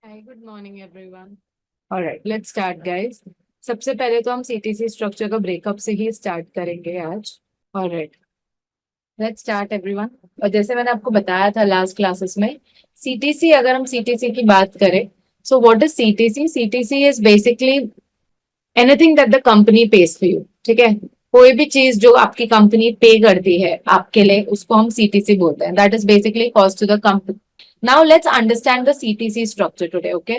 Hi good morning everyone. Alright let's start guys. सबसे पहले तो हम सीटीसी स्ट्रक्चर का ब्रेकअप से ही स्टार्ट करेंगे आज। Alright let's start everyone. और जैसे मैंने आपको बताया था लास्ट क्लासेस में, सीटीसी अगर हम सीटीसी की बात करें, so what is CTC? CTC is basically anything that the company page for you. ठीक है, कोई भी चीज जो आपकी कंपनी पे करती है आपके लिए, उसको हम सीटीसी बोलते हैं। That is basically cost to the company. Now let's understand the CTC structure today. Okay,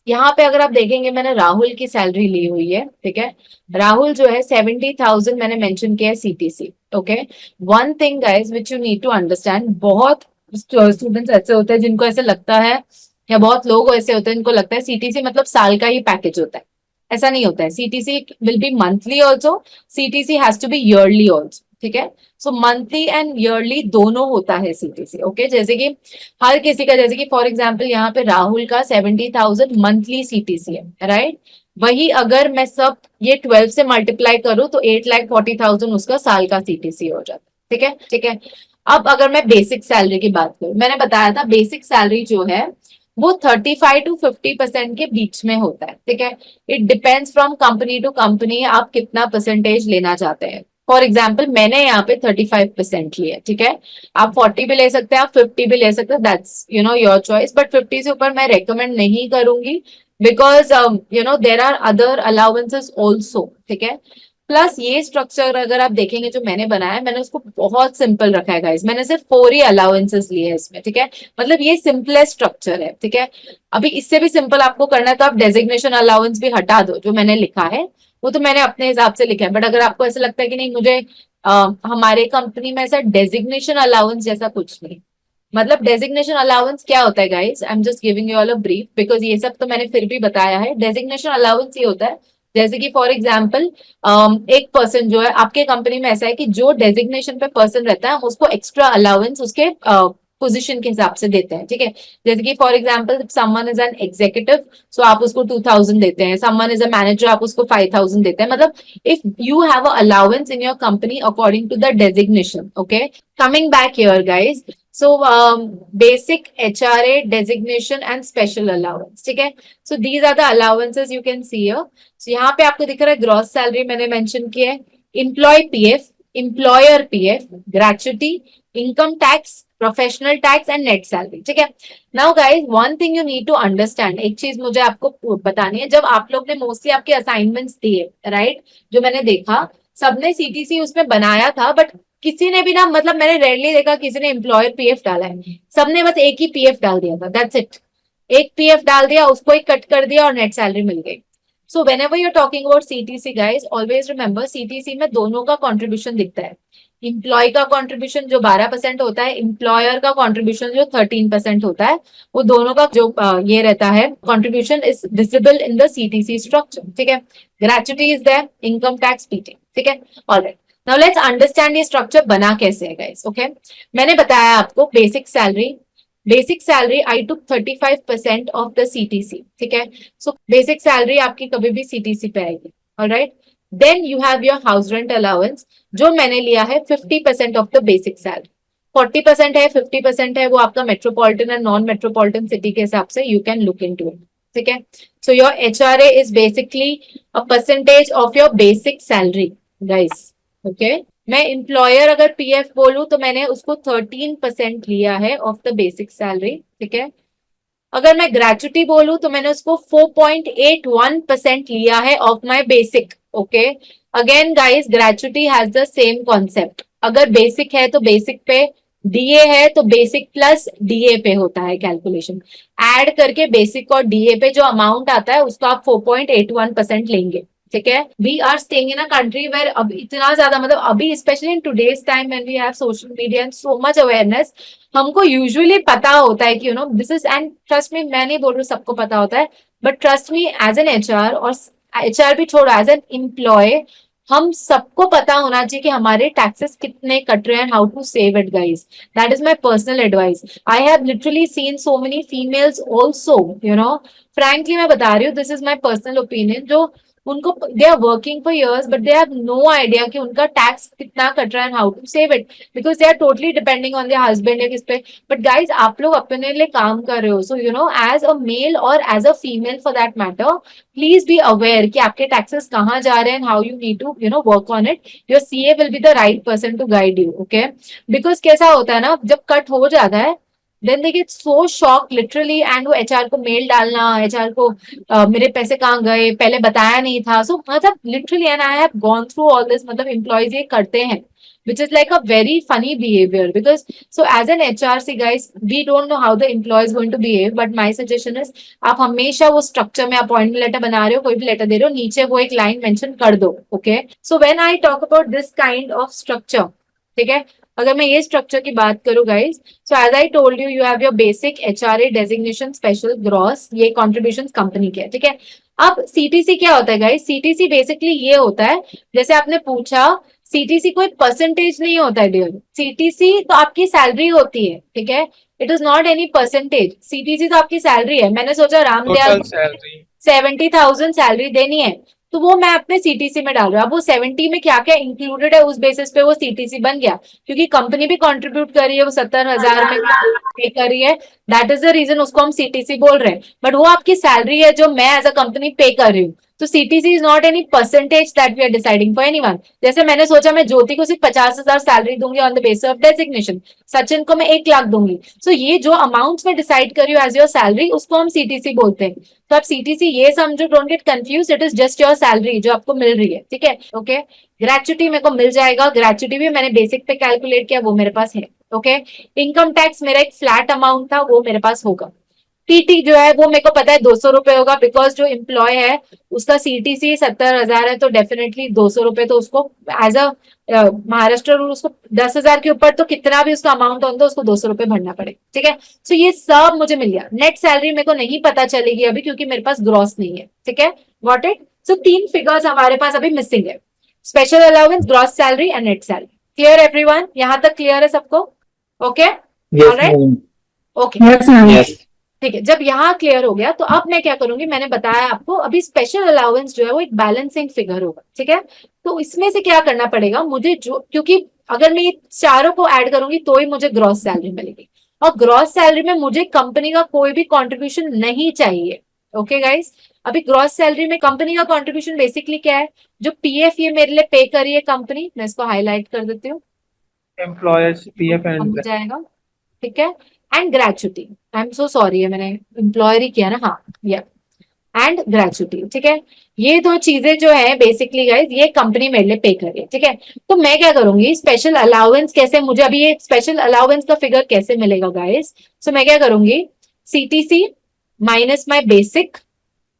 यहाँ पे अगर आप देखेंगे, मैंने राहुल की सैलरी ली हुई है। ठीक है, राहुल जो है 70,000 मैंने मेंशन किया है CTC. Okay, one thing guys which you need to understand, बहुत स्टूडेंट्स ऐसे होते हैं जिनको ऐसे लगता है, या बहुत लोग ऐसे होते हैं जिनको लगता है सीटीसी मतलब साल का ही पैकेज होता है। ऐसा नहीं होता है। CTC will be monthly also, CTC has to be yearly also. ठीक है, सो मंथली एंड ईयरली दोनों होता है सीटीसी। ओके, जैसे कि हर किसी का, जैसे कि फॉर एग्जाम्पल यहाँ पे राहुल का 70,000 मंथली सीटीसी है, राइट। वही अगर मैं सब ये 12 से मल्टीप्लाई करूँ तो 8,40,000 उसका साल का सीटीसी हो जाता है। ठीक है, ठीक है। अब अगर मैं बेसिक सैलरी की बात करूं, मैंने बताया था बेसिक सैलरी जो है वो 35 to 50% के बीच में होता है। ठीक है, it depends from company to company, आप कितना परसेंटेज लेना चाहते हैं। फॉर एग्जाम्पल मैंने यहाँ पे 35% लिया है। ठीक है, आप 40 भी ले सकते हैं, आप 50 भी ले सकते हैं, दैट्स योर चॉइस। बट 50 से ऊपर मैं रेकमेंड नहीं करूंगी, because there are other allowances also. ठीक है, प्लस ये स्ट्रक्चर अगर आप देखेंगे जो मैंने बनाया है, मैंने उसको बहुत सिंपल रखा है गाइस। मैंने सिर्फ 4 ही अलाउंसेस लिए हैं इसमें। ठीक है, मतलब ये सिंपलेस्ट स्ट्रक्चर है। ठीक है, अभी इससे भी सिंपल आपको करना है तो आप डेजिग्नेशन अलाउंस भी हटा दो, जो मैंने लिखा है वो तो मैंने अपने हिसाब से लिखा है। बट अगर आपको ऐसा लगता है कि नहीं, मुझे हमारे कंपनी में ऐसा डेजिग्नेशन अलाउंस जैसा कुछ नहीं, मतलब डेजिग्नेशन अलाउंस क्या होता है guys, I am just giving you all a brief, because ये सब तो मैंने फिर भी बताया है। डेजिग्नेशन अलाउंस ये होता है, जैसे कि फॉर एग्जाम्पल एक पर्सन जो है आपके कंपनी में, ऐसा है कि जो डेजिग्नेशन पे पर्सन रहता है हम उसको एक्स्ट्रा अलाउंस उसके पोजीशन के हिसाब से देते हैं। ठीक है, जैसे कि for example someone is an executive, so आप उसको 2,000 देते हैं। समवन इज अ मैनेजर, आप उसको 5,000 देते हैं। मतलब if you have a allowance in your company according to the designation. Okay, coming back here guys, so basic HRA designation and special allowance. ठीक है, so these are the allowances you can see here. So यहाँ पे आपको दिख रहा है gross salary मैंने mention किया है, employee PF, employer PF, gratuity, income tax, professional tax and net salary. ठीक है, now guys one thing you need to understand, एक चीज मुझे आपको बतानी है। जब आप लोग ने मोस्टली आपके असाइनमेंट्स दिए, राइट, जो मैंने देखा सबने सीटीसी उसमें बनाया था, बट किसी ने भी ना, मतलब मैंने रेयरली देखा किसी ने एम्प्लॉयर पीएफ डाला है। सबने बस एक ही पीएफ डाल दिया था, दैट्स इट। एक पीएफ डाल दिया, उसको ही कट कर दिया और नेट सैलरी मिल गई। So when ever you're talking about CTC guys, always remember CTC में दोनों का कॉन्ट्रीब्यूशन दिखता है। इम्प्लॉय का कॉन्ट्रीब्यूशन जो 12% होता है, एम्प्लॉयर का कॉन्ट्रीब्यूशन जो 13% होता है, वो दोनों का जो ये रहता है contribution is visible in the CTC structure. ठीक है, gratuity is there, income tax, PT. ठीक है, ऑलराइट। नाउ लेट्स अंडरस्टैंड ये स्ट्रक्चर बना कैसे है गाइस। ओके, मैंने बताया आपको basic salary, basic salary I took 35% of the CTC. ठीक है, सो बेसिक सैलरी आपकी कभी भी सीटीसी पे आएगी। Alright, then you have your house rent allowance, जो मैंने लिया है 50% ऑफ द बेसिक सैलरी। 40% है, 50% है, वो आपका metropolitan and non metropolitan city के हिसाब से you can look into it. ठीक है, so your HRA is basically a percentage of your basic salary guys. Okay, मैं एम्प्लॉयर अगर पीएफ बोलूं तो मैंने उसको 13% लिया है ऑफ द बेसिक सैलरी। ठीक है, अगर मैं ग्रेचुटी बोलूं तो मैंने उसको 4.81% लिया है of my basic. Okay, again guys gratuity has the same concept, अगर बेसिक है तो बेसिक पे, डीए है तो बेसिक प्लस डीए पे होता है कैलकुलेशन, ऐड करके बेसिक और डीए पे जो अमाउंट आता है उसको आप 4.81% लेंगे। ठीक है, we are staying in a country where अब इतना ज्यादा, मतलब अभी specially in today's time when we have social media and so much awareness, हमको यूजुअली पता होता है कि this is, and trust me, मैं नहीं बोल रही सबको पता होता है, but trust me as an HR, और एचआर भी छोड़ो, एज एन एम्प्लॉय हम सबको पता होना चाहिए कि हमारे टैक्सेस कितने कट रहे हैं, how to save it guys. That is my personal advice. I have literally seen so many females also, frankly मैं बता रही हूँ, this is my personal opinion, जो उनको they are working for years but they have no idea कि उनका tax कितना कट रहा है and how to save it, because they are totally depending on their husband या किस पे। बट गाइज आप लोग अपने लिए काम कर रहे हो, so you know as a male और as a female for that matter, please be aware कि आपके टैक्सेस कहाँ जा रहे हैं, how you need to you know work on it. Your CA will be the right person to guide you, okay. Because कैसा होता है ना, जब कट हो जाता है then they get so shock literally, and वो एचआर को मेल डालना, एचआर को मेरे पैसे कहाँ गए, पहले बताया नहीं था। सो मतलब literally, and I have gone through all this, मतलब एम्प्लॉयज ये करते हैं, which is like a very funny behavior because so as an HRC guys we don't know how the employee is going to behave, but my suggestion is आप हमेशा वो structure में appointment letter बना रहे हो, कोई भी लेटर दे रहे हो, नीचे वो एक लाइन मेंशन कर दो, okay. So when I talk about this kind of structure, ठीक है, अगर मैं ये स्ट्रक्चर की बात करूं guys, so as I told you, you have your basic HRA designation special gross, ये कॉन्ट्रीब्यूशन कंपनी के, ठीक है। अब सीटीसी क्या होता है गाइज, सीटीसी बेसिकली ये होता है, जैसे आपने पूछा, सीटीसी कोई परसेंटेज नहीं होता है डियर, सीटीसी तो आपकी सैलरी होती है, ठीक है, it is not any percentage, CTC तो आपकी सैलरी है। मैंने सोचा रामदयाल टोटल सैलरी। 70,000 सैलरी देनी है, तो वो मैं अपने सीटीसी में डाल रहा हूँ। अब वो 70 में क्या क्या इंक्लूडेड है उस बेसिस पे वो सीटीसी बन गया, क्योंकि कंपनी भी कंट्रीब्यूट कर रही है, वो 70,000 में पे कर रही है, दैट इज द रीजन उसको हम सीटीसी बोल रहे हैं। बट वो आपकी सैलरी है जो मैं एज अ कंपनी पे कर रही हूँ, तो CTC is not any percentage that we are deciding for anyone. जैसे मैंने सोचा मैं ज्योति को सिर्फ 50,000 सैलरी दूंगी on the basis of designation, Sachin को मैं 1 लाख दूंगी, सो ये जो अमाउंट में डिसाइड कर रही हूँ एज योर सैलरी, उसको हम सीटीसी बोलते हैं। तो आप सीटीसी ये समझो, don't get confuse, it is just your salary जो आपको मिल रही है, ठीक है, ओके। ग्रेचुटी मेरे को मिल जाएगा, ग्रेचुटी भी मैंने बेसिक पे कैलकुलेट किया, वो मेरे पास है, ओके। इनकम टैक्स मेरा एक फ्लैट अमाउंट था, वो मेरे पास होगा। टीटी जो है वो मेरे को पता है 200 रुपए होगा, बिकॉज जो एम्प्लॉय है उसका सीटीसी 70,000 है, तो डेफिनेटली 200 रुपए तो उसको एज अ महाराष्ट्र रूल उसको 10,000 के ऊपर तो कितना भी उसका अमाउंट होता है उसको 200 रुपए भरना पड़ेगा, ठीक है। सो ये सब मुझे मिल गया। नेट सैलरी मेरे को नहीं पता चलेगी अभी क्योंकि मेरे पास ग्रॉस नहीं है, ठीक है, गॉट इट। सो 3 फिगर्स हमारे पास अभी मिसिंग है, special allowance, gross salary and net salary. Clear everyone, यहां तक क्लियर है सबको? Okay, Yes, alright, ma'am. Okay, Yes, ma'am. Yes. ठीक है। जब यहाँ क्लियर हो गया तो अब मैं क्या करूंगी, मैंने बताया आपको अभी स्पेशल अलाउंस जो है वो एक बैलेंसिंग फिगर होगा, ठीक है। तो इसमें से क्या करना पड़ेगा मुझे, जो क्योंकि अगर मैं ये चारों को ऐड करूंगी तो ही मुझे ग्रॉस सैलरी मिलेगी, और ग्रॉस सैलरी में मुझे कंपनी का कोई भी कॉन्ट्रीब्यूशन नहीं चाहिए, ओके गाइस। अभी ग्रॉस सैलरी में कंपनी का कॉन्ट्रीब्यूशन बेसिकली क्या है, जो पीएफ ये मेरे लिए पे करी है कंपनी, मैं इसको हाईलाइट कर देती हूँ, एम्प्लॉयर्स तो पीएफ एंड मिल जाएगा, ठीक है। And gratuity, I am so sorry है मैंने एम्प्लॉयर ही किया ना, हाँ, ये एंड ग्रेचुटी, ठीक है। ये दो चीजें जो है बेसिकली गाइस ये कंपनी मेरे लिए पे कर रही है, ठीक है। तो मैं क्या करूंगी, स्पेशल अलाउंस कैसे, मुझे अभी ये स्पेशल अलाउंस का फिगर कैसे मिलेगा गाइस, सो मैं क्या करूंगी, CTC minus my basic,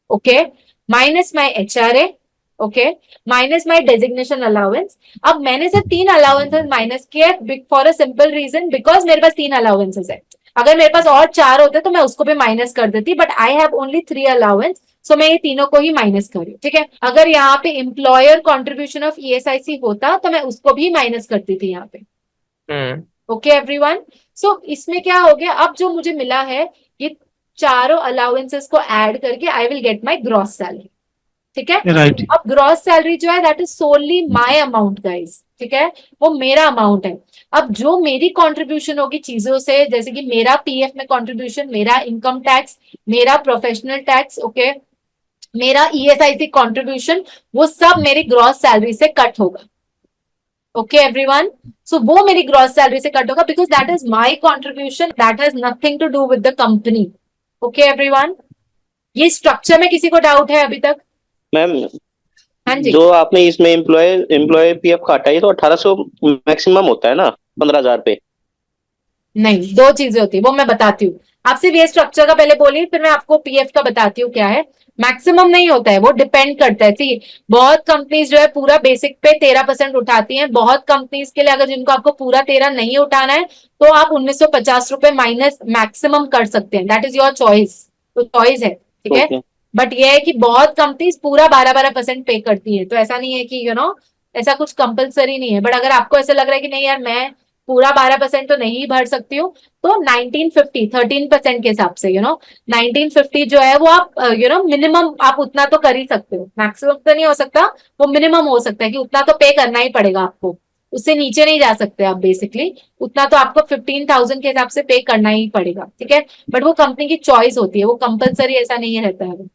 okay, minus my HRA, okay, minus my designation allowance. अब मैंने सिर्फ 3 अलाउंसेस माइनस किए for a simple reason, because मेरे पास 3 अलाउंसेस है। अगर मेरे पास और 4 होते तो मैं उसको भी माइनस कर देती, but I have only 3 allowance, so मैं ये तीनों को ही माइनस कर रही हूँ, ठीक है। अगर यहाँ पे एम्प्लॉयर कॉन्ट्रीब्यूशन ऑफ ईएसआईसी होता तो मैं उसको भी माइनस करती थी यहाँ पे, ओके एवरीवन। सो इसमें क्या हो गया, अब जो मुझे मिला है ये चारों अलाउंसेस को ऐड करके I will get my gross salary, ठीक है। Right. अब ग्रॉस सैलरी जो है that is solely my amount guys, ठीक है, वो मेरा अमाउंट है। अब जो मेरी कंट्रीब्यूशन होगी चीजों से, जैसे कि मेरा पीएफ में कंट्रीब्यूशन, मेरा इनकम टैक्स, मेरा प्रोफेशनल टैक्स, ओके, मेरा ईएसआईसी कंट्रीब्यूशन, वो सब मेरी ग्रॉस सैलरी से कट होगा, ओके एवरीवन। सो वो मेरी ग्रॉस सैलरी से कट होगा because that is my contribution, that has nothing to do with the company, okay everyone. ये स्ट्रक्चर में किसी को डाउट है अभी तक? मैम, हाँ जी, जो आपने इसमें एम्प्लॉय पीएफ काटा है तो 1800 मैक्सिमम होता है ना, 15,000 पे। नहीं, दो चीजें होती है वो मैं बताती हूँ। आप सिर्फ ये स्ट्रक्चर का पहले बोलिए, फिर मैं आपको पीएफ का बताती हूँ क्या है। मैक्सिमम नहीं होता है, वो डिपेंड करता है। सी बहुत कंपनीज जो है पूरा बेसिक पे 13% उठाती हैं, बहुत कंपनीज के लिए अगर जिनको आपको पूरा 13 नहीं उठाना है तो आप 1950 रुपए माइनस मैक्सिमम कर सकते हैं, दैट इज योर चॉइस, तो चॉइस है, ठीक है। ओके। बट ये है कि बहुत कंपनीज पूरा 12-12% पे करती है, तो ऐसा नहीं है कि यू नो ऐसा कुछ कंपलसरी नहीं है। बट अगर आपको ऐसा लग रहा है कि नहीं यार मैं पूरा 12% तो नहीं भर सकती हूँ, तो 1950 13% के हिसाब से 1950 जो है वो आप मिनिमम आप उतना तो कर ही सकते हो, मैक्सिमम तो नहीं हो सकता, वो मिनिमम हो सकता है कि उतना तो पे करना ही पड़ेगा आपको, उससे नीचे नहीं जा सकते आप बेसिकली, उतना तो आपको 15,000 के हिसाब से पे करना ही पड़ेगा, ठीक है। बट वो कंपनी की चॉइस होती है, वो कंपलसरी ऐसा नहीं रहता है।